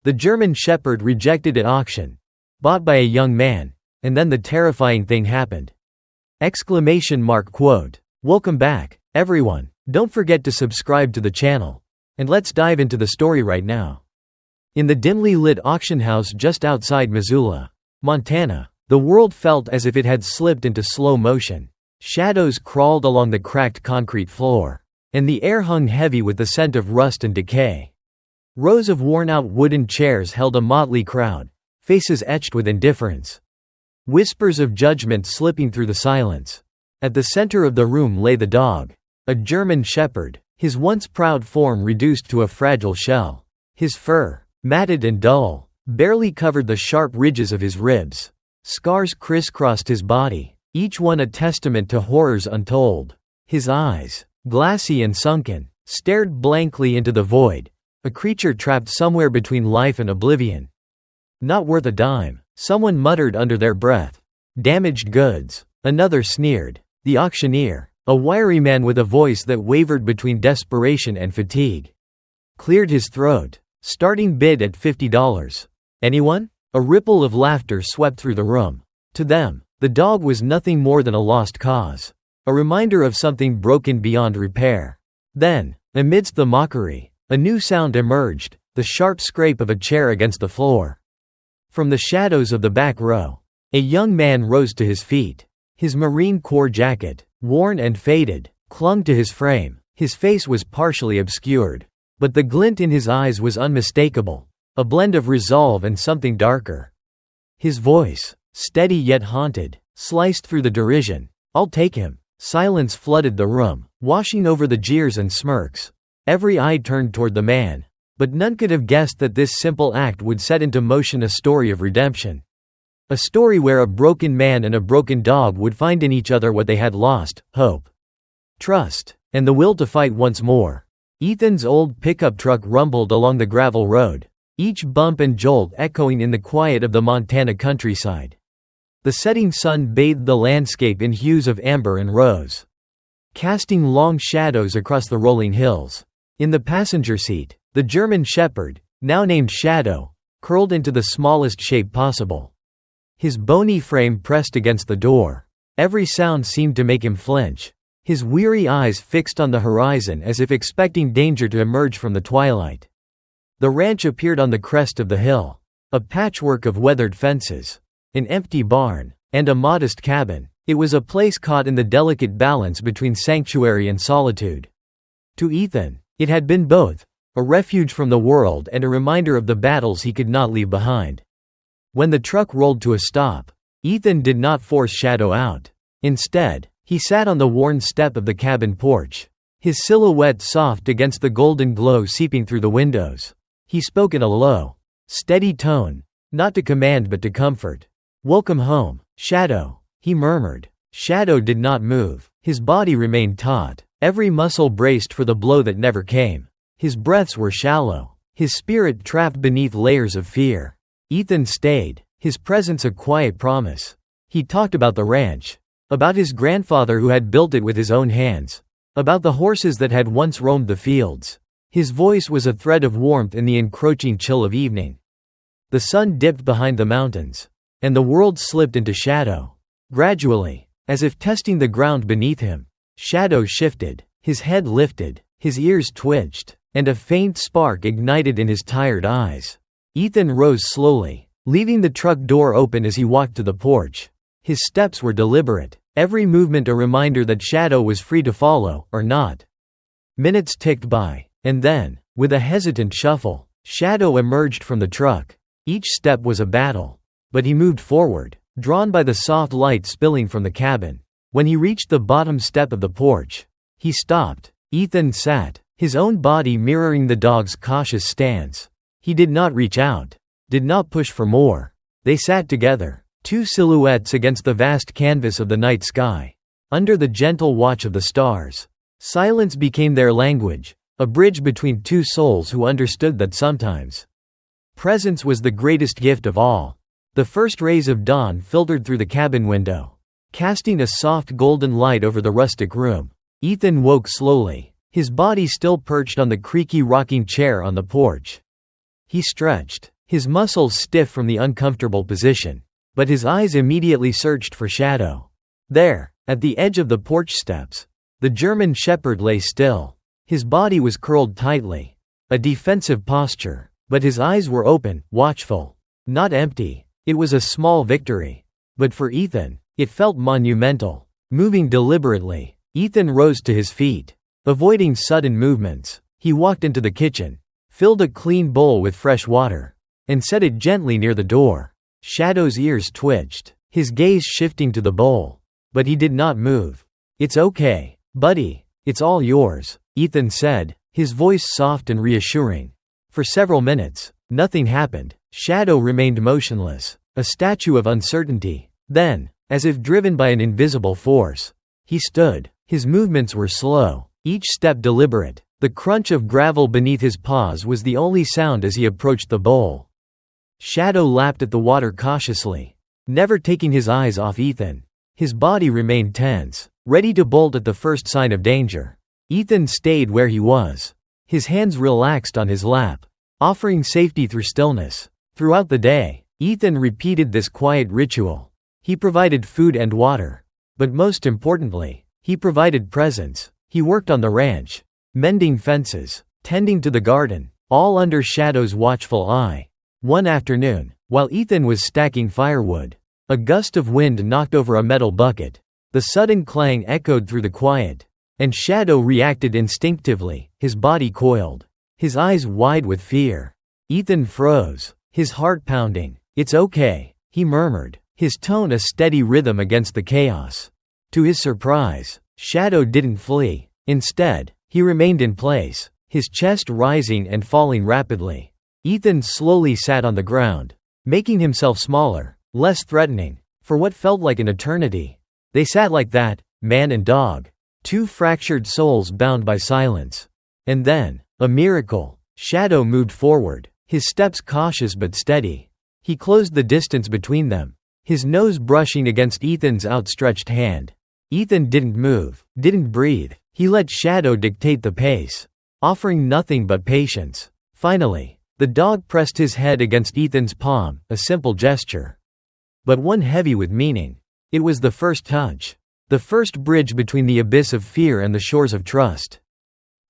The German Shepherd rejected at auction. Bought by a young man. And then the terrifying thing happened. Quote. Welcome back, everyone. Don't forget to subscribe to the channel. And let's dive into the story right now. In the dimly lit auction house just outside Missoula, Montana, the world felt as if it had slipped into slow motion. Shadows crawled along the cracked concrete floor, and the air hung heavy with the scent of rust and decay. Rows of worn-out wooden chairs held a motley crowd, faces etched with indifference. Whispers of judgment slipping through the silence. At the center of the room lay the dog, a German Shepherd, his once proud form reduced to a fragile shell. His fur, matted and dull, barely covered the sharp ridges of his ribs. Scars crisscrossed his body, each one a testament to horrors untold. His eyes, glassy and sunken, stared blankly into the void, a creature trapped somewhere between life and oblivion. Not worth a dime, someone muttered under their breath. Damaged goods, another sneered. The auctioneer, a wiry man with a voice that wavered between desperation and fatigue, cleared his throat. Starting bid at $50. Anyone? A ripple of laughter swept through the room. To them, the dog was nothing more than a lost cause, a reminder of something broken beyond repair. Then, amidst the mockery, a new sound emerged, the sharp scrape of a chair against the floor. From the shadows of the back row, a young man rose to his feet. His Marine Corps jacket, worn and faded, clung to his frame. His face was partially obscured, but the glint in his eyes was unmistakable, a blend of resolve and something darker. His voice, steady yet haunted, sliced through the derision. "I'll take him." Silence flooded the room, washing over the jeers and smirks. Every eye turned toward the man, but none could have guessed that this simple act would set into motion a story of redemption. A story where a broken man and a broken dog would find in each other what they had lost: hope, trust, and the will to fight once more. Ethan's old pickup truck rumbled along the gravel road, each bump and jolt echoing in the quiet of the Montana countryside. The setting sun bathed the landscape in hues of amber and rose, casting long shadows across the rolling hills. In the passenger seat, the German Shepherd, now named Shadow, curled into the smallest shape possible. His bony frame pressed against the door. Every sound seemed to make him flinch, his weary eyes fixed on the horizon as if expecting danger to emerge from the twilight. The ranch appeared on the crest of the hill, a patchwork of weathered fences, an empty barn, and a modest cabin. It was a place caught in the delicate balance between sanctuary and solitude. To Ethan, it had been both, a refuge from the world and a reminder of the battles he could not leave behind. When the truck rolled to a stop, Ethan did not force Shadow out. Instead, he sat on the worn step of the cabin porch, his silhouette soft against the golden glow seeping through the windows. He spoke in a low, steady tone, not to command but to comfort. "Welcome home, Shadow," he murmured. Shadow did not move. His body remained taut, every muscle braced for the blow that never came. His breaths were shallow, his spirit trapped beneath layers of fear. Ethan stayed, his presence a quiet promise. He talked about the ranch, about his grandfather who had built it with his own hands, about the horses that had once roamed the fields. His voice was a thread of warmth in the encroaching chill of evening. The sun dipped behind the mountains, and the world slipped into shadow. Gradually, as if testing the ground beneath him, Shadow shifted, his head lifted, his ears twitched, and a faint spark ignited in his tired eyes. Ethan rose slowly, leaving the truck door open as he walked to the porch. His steps were deliberate, every movement a reminder that Shadow was free to follow, or not. Minutes ticked by, and then, with a hesitant shuffle, Shadow emerged from the truck. Each step was a battle, but he moved forward, drawn by the soft light spilling from the cabin. When he reached the bottom step of the porch, he stopped. Ethan sat, his own body mirroring the dog's cautious stance. He did not reach out, did not push for more. They sat together, two silhouettes against the vast canvas of the night sky. Under the gentle watch of the stars, silence became their language, a bridge between two souls who understood that sometimes presence was the greatest gift of all. The first rays of dawn filtered through the cabin window, casting a soft golden light over the rustic room. Ethan woke slowly, his body still perched on the creaky rocking chair on the porch. He stretched, his muscles stiff from the uncomfortable position. But his eyes immediately searched for Shadow. There, at the edge of the porch steps, the German Shepherd lay still. His body was curled tightly. A defensive posture. But his eyes were open, watchful. Not empty. It was a small victory. But for Ethan, it felt monumental. Moving deliberately, Ethan rose to his feet. Avoiding sudden movements, he walked into the kitchen, filled a clean bowl with fresh water, and set it gently near the door. Shadow's ears twitched, his gaze shifting to the bowl. But he did not move. "It's okay, buddy. It's all yours," Ethan said, his voice soft and reassuring. For several minutes, nothing happened. Shadow remained motionless, a statue of uncertainty. Then, as if driven by an invisible force, he stood. His movements were slow, each step deliberate. The crunch of gravel beneath his paws was the only sound as he approached the bowl. Shadow lapped at the water cautiously, never taking his eyes off Ethan. His body remained tense, ready to bolt at the first sign of danger. Ethan stayed where he was, his hands relaxed on his lap, offering safety through stillness. Throughout the day, Ethan repeated this quiet ritual. He provided food and water. But most importantly, he provided presence. He worked on the ranch, mending fences, tending to the garden, all under Shadow's watchful eye. One afternoon, while Ethan was stacking firewood, a gust of wind knocked over a metal bucket. The sudden clang echoed through the quiet, and Shadow reacted instinctively, his body coiled, his eyes wide with fear. Ethan froze, his heart pounding. "It's okay," he murmured, his tone a steady rhythm against the chaos. To his surprise, Shadow didn't flee. Instead, he remained in place, his chest rising and falling rapidly. Ethan slowly sat on the ground, making himself smaller, less threatening. For what felt like an eternity, they sat like that, man and dog, two fractured souls bound by silence. And then, a miracle. Shadow moved forward, his steps cautious but steady. He closed the distance between them, his nose brushing against Ethan's outstretched hand. Ethan didn't move, didn't breathe. He let Shadow dictate the pace, offering nothing but patience. Finally, the dog pressed his head against Ethan's palm, a simple gesture, but one heavy with meaning. It was the first touch, the first bridge between the abyss of fear and the shores of trust.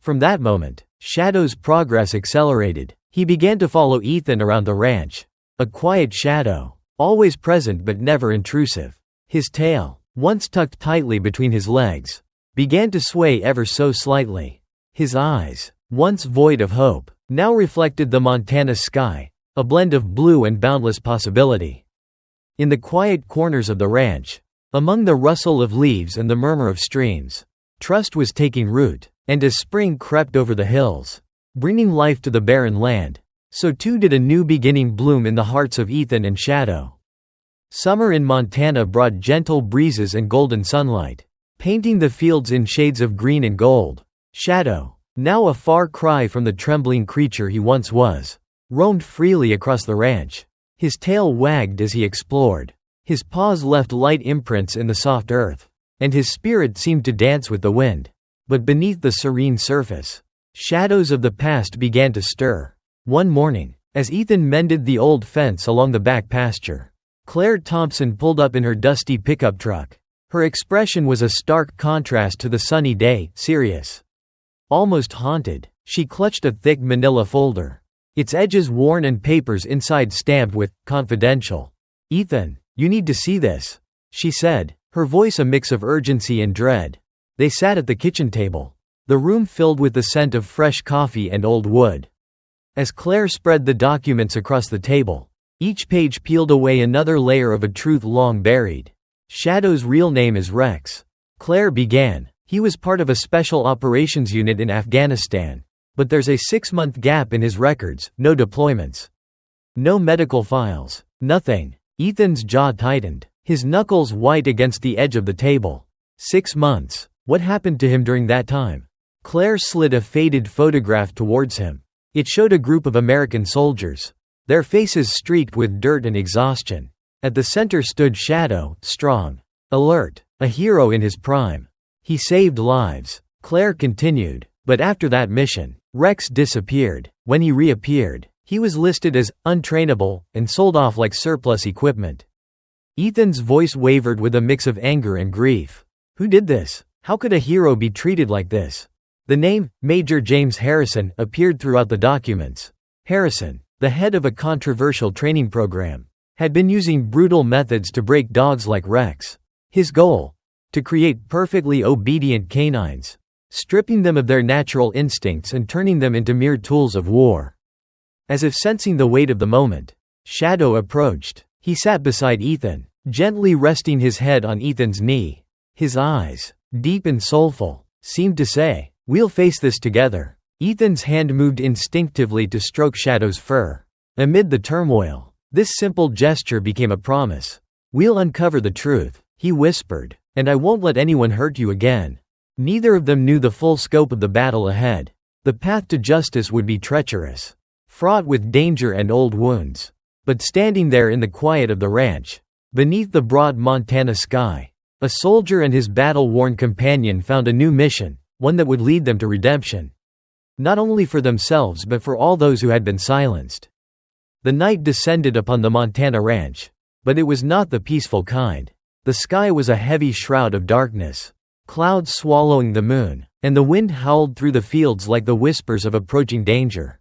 From that moment, Shadow's progress accelerated. He began to follow Ethan around the ranch, a quiet shadow, always present but never intrusive. His tail, once tucked tightly between his legs, began to sway ever so slightly. His eyes, once void of hope, now reflected the Montana sky, a blend of blue and boundless possibility. In the quiet corners of the ranch, among the rustle of leaves and the murmur of streams, trust was taking root, and as spring crept over the hills, bringing life to the barren land, so too did a new beginning bloom in the hearts of Ethan and Shadow. Summer in Montana brought gentle breezes and golden sunlight, painting the fields in shades of green and gold. Shadow, now a far cry from the trembling creature he once was, roamed freely across the ranch. His tail wagged as he explored, his paws left light imprints in the soft earth, and his spirit seemed to dance with the wind. But beneath the serene surface, shadows of the past began to stir. One morning, as Ethan mended the old fence along the back pasture, Claire Thompson pulled up in her dusty pickup truck. Her expression was a stark contrast to the sunny day, serious, almost haunted. She clutched a thick manila folder, its edges worn and papers inside stamped with "Confidential." "Ethan, you need to see this," she said, her voice a mix of urgency and dread. They sat at the kitchen table, the room filled with the scent of fresh coffee and old wood. As Claire spread the documents across the table, each page peeled away another layer of a truth long buried. "Shadow's real name is Rex," Claire began. "He was part of a special operations unit in Afghanistan. But there's a 6-month gap in his records, no deployments. No medical files. Nothing." Ethan's jaw tightened, his knuckles white against the edge of the table. 6 months. What happened to him during that time? Claire slid a faded photograph towards him. It showed a group of American soldiers, their faces streaked with dirt and exhaustion. At the center stood Shadow, strong, alert, a hero in his prime. "He saved lives," Claire continued. "But after that mission, Rex disappeared. When he reappeared, He was listed as untrainable and sold off like surplus equipment. Ethan's voice wavered with a mix of anger and grief. Who did this? How could a hero be treated like this? The name, Major James Harrison, appeared throughout the documents. Harrison, the head of a controversial training program, had been using brutal methods to break dogs like Rex. His goal? To create perfectly obedient canines, stripping them of their natural instincts and turning them into mere tools of war. As if sensing the weight of the moment, Shadow approached. He sat beside Ethan, gently resting his head on Ethan's knee. His eyes, deep and soulful, seemed to say, "We'll face this together." Ethan's hand moved instinctively to stroke Shadow's fur. Amid the turmoil, this simple gesture became a promise. "We'll uncover the truth," he whispered, "and I won't let anyone hurt you again." Neither of them knew the full scope of the battle ahead. The path to justice would be treacherous, fraught with danger and old wounds. But standing there in the quiet of the ranch, beneath the broad Montana sky, a soldier and his battle-worn companion found a new mission, one that would lead them to redemption. Not only for themselves but for all those who had been silenced. The night descended upon the Montana ranch, but it was not the peaceful kind. The sky was a heavy shroud of darkness, clouds swallowing the moon, and the wind howled through the fields like the whispers of approaching danger.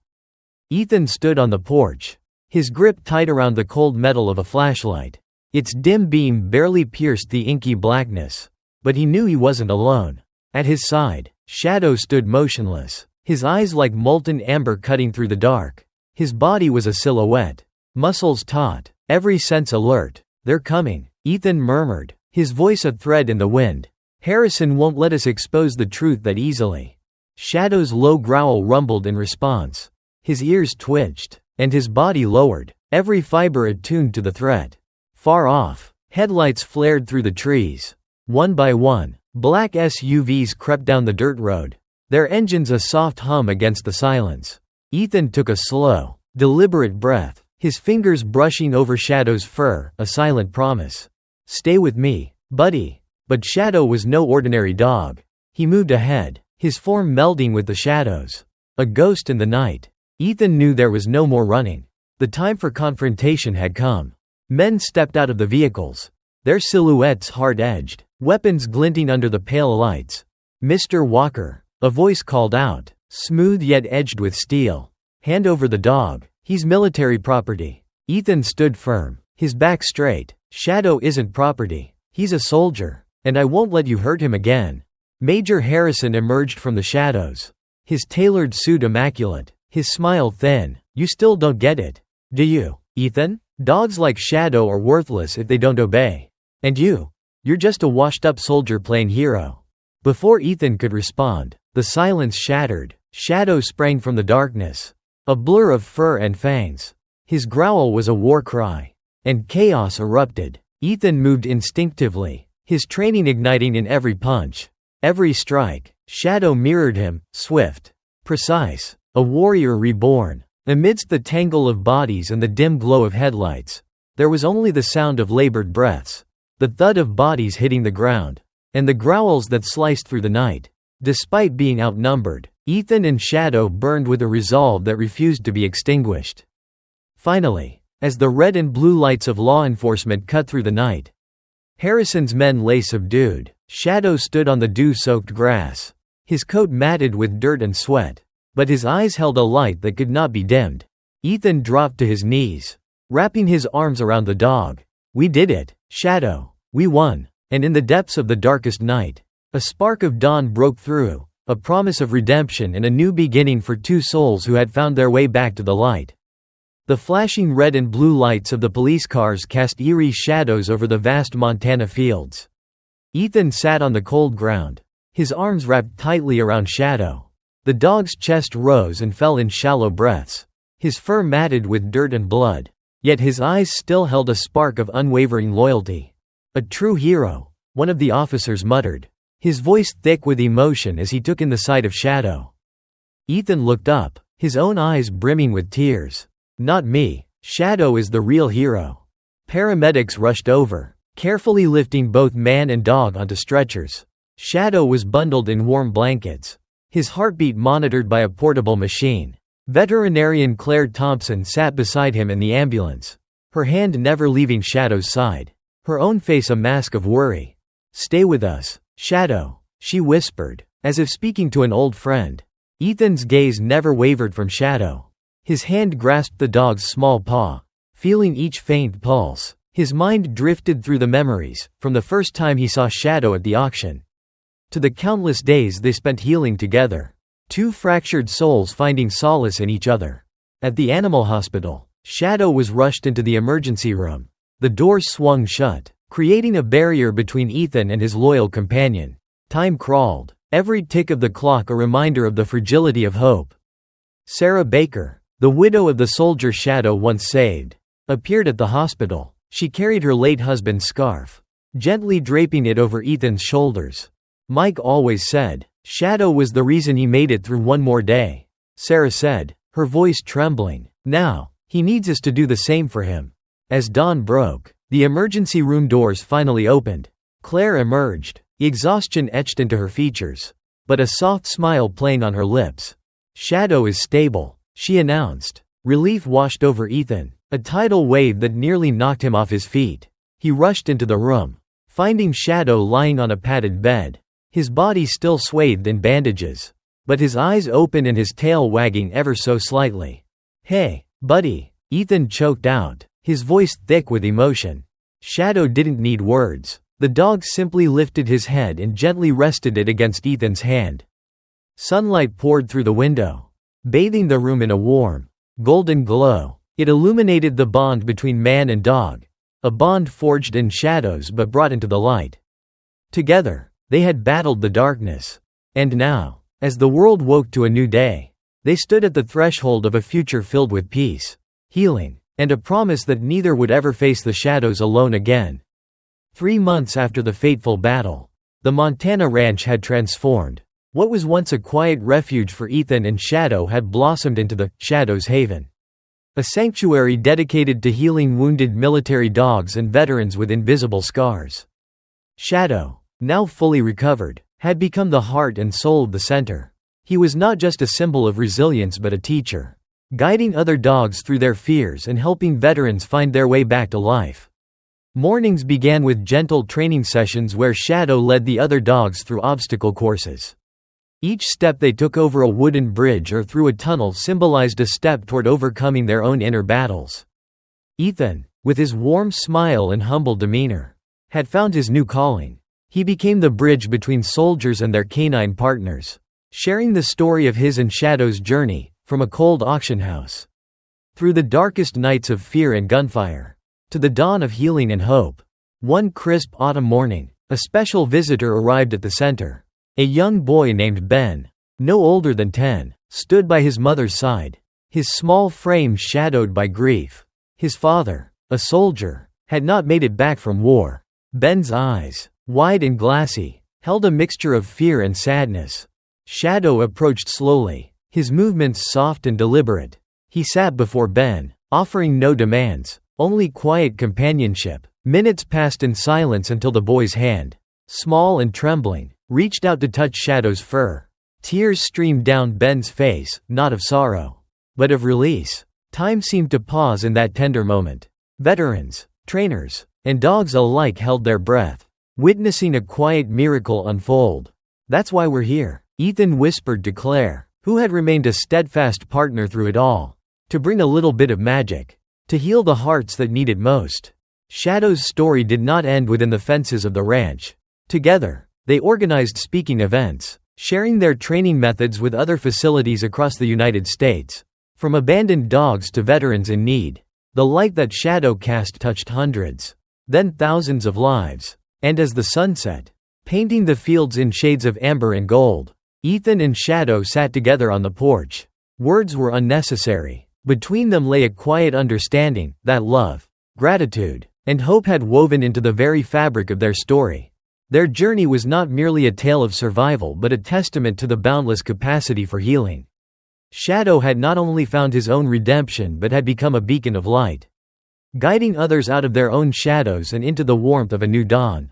Ethan stood on the porch, his grip tight around the cold metal of a flashlight. Its dim beam barely pierced the inky blackness, but he knew he wasn't alone. At his side, Shadow stood motionless, his eyes like molten amber cutting through the dark. His body was a silhouette, muscles taut, every sense alert. "They're coming," Ethan murmured, his voice a thread in the wind. "Harrison won't let us expose the truth that easily." Shadow's low growl rumbled in response. His ears twitched, and his body lowered, every fiber attuned to the threat. Far off, headlights flared through the trees. One by one, black SUVs crept down the dirt road, their engines a soft hum against the silence. Ethan took a slow, deliberate breath, his fingers brushing over Shadow's fur, a silent promise. "Stay with me, buddy." But Shadow was no ordinary dog. He moved ahead, his form melding with the shadows. A ghost in the night. Ethan knew there was no more running. The time for confrontation had come. Men stepped out of the vehicles, their silhouettes hard-edged, weapons glinting under the pale lights. "Mr. Walker," a voice called out, smooth yet edged with steel. "Hand over the dog. He's military property." Ethan stood firm, his back straight. "Shadow isn't property. He's a soldier, and I won't let you hurt him again." Major Harrison emerged from the shadows, his tailored suit immaculate, his smile thin. "You still don't get it, do you, Ethan? Dogs like Shadow are worthless if they don't obey. And you're just a washed-up soldier playing hero." Before Ethan could respond, the silence shattered. Shadow sprang from the darkness, a blur of fur and fangs. His growl was a war cry, and chaos erupted. Ethan moved instinctively, his training igniting in every punch, every strike. Shadow mirrored him, swift, precise, a warrior reborn. Amidst the tangle of bodies and the dim glow of headlights, there was only the sound of labored breaths, the thud of bodies hitting the ground, and the growls that sliced through the night. Despite being outnumbered, Ethan and Shadow burned with a resolve that refused to be extinguished. Finally, as the red and blue lights of law enforcement cut through the night, Harrison's men lay subdued. Shadow stood on the dew-soaked grass, his coat matted with dirt and sweat, but his eyes held a light that could not be dimmed. Ethan dropped to his knees, wrapping his arms around the dog. "We did it, Shadow. We won." And in the depths of the darkest night, a spark of dawn broke through, a promise of redemption and a new beginning for two souls who had found their way back to the light. The flashing red and blue lights of the police cars cast eerie shadows over the vast Montana fields. Ethan sat on the cold ground, his arms wrapped tightly around Shadow. The dog's chest rose and fell in shallow breaths, his fur matted with dirt and blood, yet his eyes still held a spark of unwavering loyalty. "A true hero," one of the officers muttered, his voice thick with emotion as he took in the sight of Shadow. Ethan looked up, his own eyes brimming with tears. "Not me. Shadow is the real hero." Paramedics rushed over, carefully lifting both man and dog onto stretchers. Shadow was bundled in warm blankets, his heartbeat monitored by a portable machine. Veterinarian Claire Thompson sat beside him in the ambulance, her hand never leaving Shadow's side, her own face a mask of worry. "Stay with us, Shadow," she whispered, as if speaking to an old friend. Ethan's gaze never wavered from Shadow. His hand grasped the dog's small paw, feeling each faint pulse. His mind drifted through the memories, from the first time he saw Shadow at the auction, to the countless days they spent healing together. Two fractured souls finding solace in each other. At the animal hospital, Shadow was rushed into the emergency room. The doors swung shut, creating a barrier between Ethan and his loyal companion. Time crawled, every tick of the clock a reminder of the fragility of hope. Sarah Baker, the widow of the soldier Shadow once saved, appeared at the hospital. She carried her late husband's scarf, gently draping it over Ethan's shoulders. "Mike always said Shadow was the reason he made it through one more day," Sarah said, her voice trembling. "Now, he needs us to do the same for him." As dawn broke, the emergency room doors finally opened. Claire emerged, exhaustion etched into her features, but a soft smile playing on her lips. "Shadow is stable," she announced. Relief washed over Ethan, a tidal wave that nearly knocked him off his feet. He rushed into the room, finding Shadow lying on a padded bed, his body still swathed in bandages, but his eyes open and his tail wagging ever so slightly. "Hey, buddy," Ethan choked out, his voice thick with emotion. Shadow didn't need words. The dog simply lifted his head and gently rested it against Ethan's hand. Sunlight poured through the window, bathing the room in a warm, golden glow. It illuminated the bond between man and dog, a bond forged in shadows but brought into the light. Together, they had battled the darkness. And now, as the world woke to a new day, they stood at the threshold of a future filled with peace, healing, and a promise that neither would ever face the shadows alone again. 3 months after the fateful battle, the Montana ranch had transformed. What was once a quiet refuge for Ethan and Shadow had blossomed into the Shadow's Haven, a sanctuary dedicated to healing wounded military dogs and veterans with invisible scars. Shadow, now fully recovered, had become the heart and soul of the center. He was not just a symbol of resilience but a teacher, guiding other dogs through their fears and helping veterans find their way back to life. Mornings began with gentle training sessions where Shadow led the other dogs through obstacle courses. Each step they took over a wooden bridge or through a tunnel symbolized a step toward overcoming their own inner battles. Ethan, with his warm smile and humble demeanor, had found his new calling. He became the bridge between soldiers and their canine partners, sharing the story of his and Shadow's journey, from a cold auction house, through the darkest nights of fear and gunfire, to the dawn of healing and hope. One crisp autumn morning, a special visitor arrived at the center. A young boy named Ben, no older than 10, stood by his mother's side, his small frame shadowed by grief. His father, a soldier, had not made it back from war. Ben's eyes, wide and glassy, held a mixture of fear and sadness. Shadow approached slowly, his movements soft and deliberate. He sat before Ben, offering no demands, only quiet companionship. Minutes passed in silence until the boy's hand, small and trembling, reached out to touch Shadow's fur. Tears streamed down Ben's face, not of sorrow, but of release. Time seemed to pause in that tender moment. Veterans, trainers, and dogs alike held their breath, witnessing a quiet miracle unfold. "That's why we're here," Ethan whispered to Claire, who had remained a steadfast partner through it all. "To bring a little bit of magic, to heal the hearts that need it most." Shadow's story did not end within the fences of the ranch. Together, they organized speaking events, sharing their training methods with other facilities across the United States. From abandoned dogs to veterans in need, the light that Shadow cast touched hundreds, then thousands of lives. And as the sun set, painting the fields in shades of amber and gold, Ethan and Shadow sat together on the porch. Words were unnecessary. Between them lay a quiet understanding that love, gratitude, and hope had woven into the very fabric of their story. Their journey was not merely a tale of survival but a testament to the boundless capacity for healing. Shadow had not only found his own redemption but had become a beacon of light, guiding others out of their own shadows and into the warmth of a new dawn.